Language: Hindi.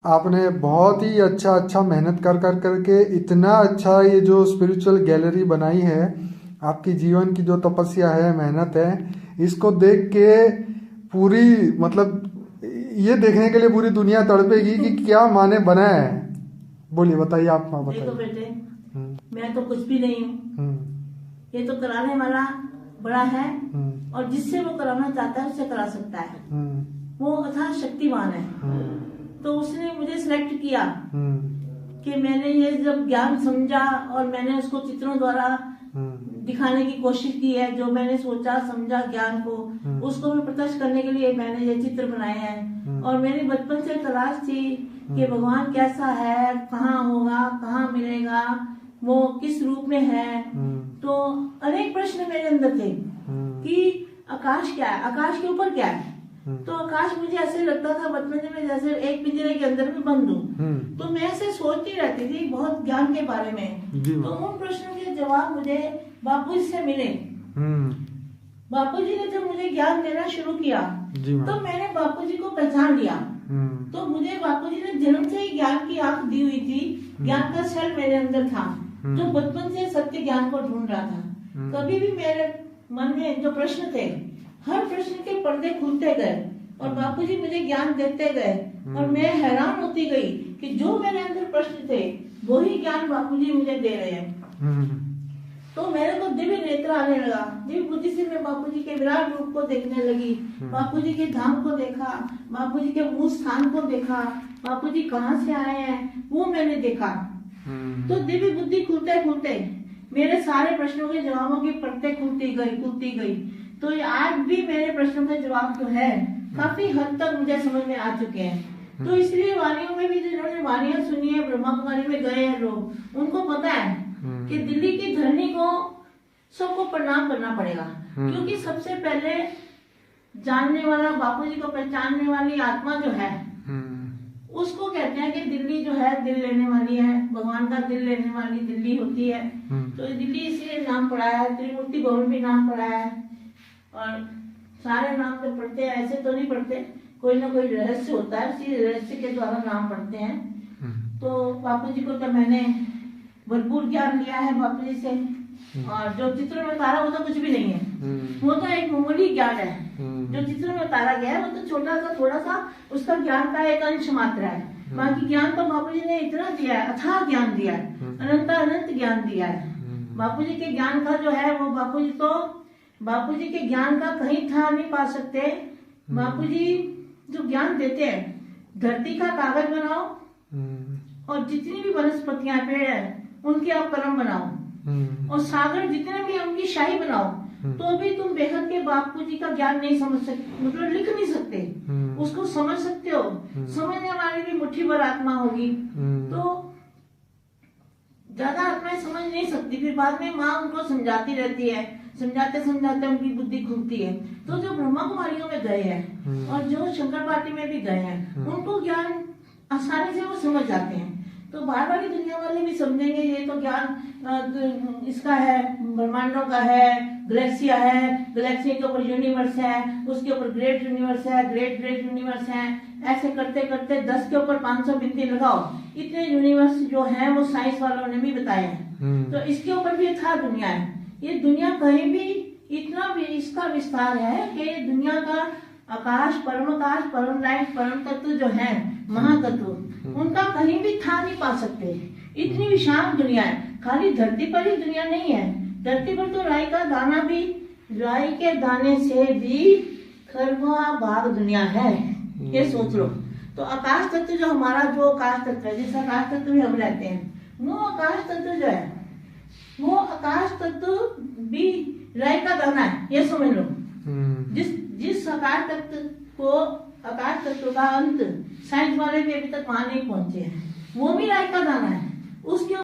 आपने बहुत ही अच्छा मेहनत कर कर करके इतना अच्छा ये जो स्पिरिचुअल गैलरी बनाई है। आपकी जीवन की जो तपस्या है, मेहनत है, इसको देख के पूरी मतलब ये देखने के लिए पूरी दुनिया तड़पेगी कि क्या माने बनाया है। बोलिए, बताइए, आप बताइए। देखो बेटे, मैं तो कुछ भी नहीं हूँ। ये तो कराने वाला बड़ा है और जिससे वो कराना चाहता है उससे करा सकता है। वो अथाह शक्तिमान है। तो उसने मुझे सिलेक्ट किया कि मैंने ये जब ज्ञान समझा और मैंने उसको चित्रों द्वारा दिखाने की कोशिश की है। जो मैंने सोचा समझा ज्ञान को, उसको मैं प्रत्यक्ष करने के लिए मैंने ये चित्र बनाए हैं। और मेरी बचपन से तलाश थी कि भगवान कैसा है, कहाँ होगा, कहाँ मिलेगा, वो किस रूप में है। तो अनेक प्रश्न मेरे अंदर थे कि आकाश क्या है, आकाश के ऊपर क्या है। तो आकाश मुझे ऐसे लगता था बचपन में जैसे एक पिंजरे के अंदर में बंद हूँ। तो मैं ऐसे सोचती रहती थी बहुत ज्ञान के बारे में। तो उन प्रश्नों के जवाब मुझे बापूजी से मिले। बापूजी ने जब मुझे ज्ञान देना शुरू किया तो मैंने बापूजी को पहचान लिया। तो मुझे बापूजी ने जन्म से ही ज्ञान की आंख दी हुई थी। ज्ञान का सेल मेरे अंदर था जो बचपन से सत्य ज्ञान को ढूंढ रहा था। कभी भी मेरे मन में जो प्रश्न थे, हर प्रश्न के पर्दे खुलते गए और बापूजी मुझे ज्ञान देते गए। और मैं हैरान होती गई कि जो मेरे अंदर प्रश्न थे वो ही ज्ञान बापूजी मुझे दे रहे हैं। तो मेरे को दिव्य नेत्र आने लगा। दिव्य बुद्धि से मैं बापूजी के विराट रूप को देखने लगी। बापूजी के धाम को देखा, बापूजी के मूल स्थान को देखा, बापूजी कहाँ से आए हैं वो मैंने देखा। तो दिव्य बुद्धि खुलते खुलते मेरे सारे प्रश्नों के जवाबों की परतें खुलती गई। तो आज भी मेरे प्रश्नों के जवाब जो है काफी हद तक मुझे समझ में आ चुके हैं। तो इसलिए वाणियों में भी जिन्होंने वाणियां सुनी है, ब्रह्मा कुमारी में गए हैं लोग, उनको पता है कि दिल्ली की धरनी को सबको प्रणाम करना पड़ेगा। क्योंकि सबसे पहले जानने वाला, बापूजी को पहचानने वाली आत्मा जो है उसको कहते हैं कि दिल्ली जो है दिल लेने वाली है, भगवान का दिल लेने वाली दिल्ली होती है। तो दिल्ली इसलिए नाम पड़ा है। त्रिमूर्ति भवन भी नाम पड़ा है। और सारे नाम तो पढ़ते हैं, ऐसे तो नहीं पढ़ते, कोई ना कोई रहस्य होता है, उसी रहस्य के द्वारा नाम पढ़ते हैं। तो बापूजी को तो मैंने भरपूर ज्ञान लिया है बापूजी से। और जो चित्र में उतारा वो तो कुछ भी नहीं है, वो तो एक मामूली ज्ञान है। जो चित्र में उतारा गया है वो तो छोटा सा, थोड़ा सा उसका ज्ञान का एक अंश मात्र है। बाकी ज्ञान तो बापूजी ने इतना दिया है, अथाह ज्ञान दिया है, अनंत ज्ञान दिया है। बापूजी के ज्ञान का जो है वो बापूजी के ज्ञान का कहीं था नहीं पा सकते। बापूजी जो ज्ञान देते हैं, धरती का कागज बनाओ और जितनी भी वनस्पतियां, पेड़ है, उनके आप कलम बनाओ और सागर जितने भी उनकी शाही बनाओ। तो भी तुम बेहद के बापूजी का ज्ञान नहीं समझ सकते, मतलब लिख नहीं सकते, उसको समझ सकते हो। समझने वाली भी मुट्ठी भर आत्मा होगी। तो ज्यादा आत्माएं समझ नहीं सकती, फिर बाद में माँ उनको समझाती रहती है, समझाते उनकी बुद्धि खुलती है। तो जो ब्रह्मा कुमारियों में गए हैं और जो शंकर पार्टी में भी गए हैं, उनको ज्ञान आसानी से वो समझ जाते हैं। तो बाहर वाली दुनिया वाले भी समझेंगे ये तो ज्ञान इसका है, ब्रह्मांडों का है, गैलेक्सिया है, गैलेक्सी के ऊपर यूनिवर्स है, उसके ऊपर ग्रेट यूनिवर्स है, ग्रेट यूनिवर्स है। ऐसे करते करते 10 के ऊपर 500 बिंदी लगाओ, इतने यूनिवर्स जो है वो साइंस वालों ने भी बताए हैं। तो इसके ऊपर भी था दुनिया है। ये दुनिया कहीं भी इतना भी इसका विस्तार है कि दुनिया का आकाश, परम लाइट, परम तत्व जो है, महातत्व, उनका कहीं भी था नहीं पा सकते। इतनी विशाल दुनिया है। खाली धरती पर ही दुनिया नहीं है। धरती पर तो राई का दाना भी, राई के दाने से भी खरबों भाग दुनिया है, ये सोच लो। तो आकाश तत्व जो हमारा, जो आकाश तत्व है, जिस आकाश तत्व में हम रहते हैं, वो आकाश तत्व जो है, वो आकाश तत्व भी राई का दाना है, ये समझ लो। जिस आकाश तत्व को, आकाश तत्व का अंत साइंस वाले भी अभी तक वहां नहीं पहुंचे हैं, वो भी राई का दाना है। उसके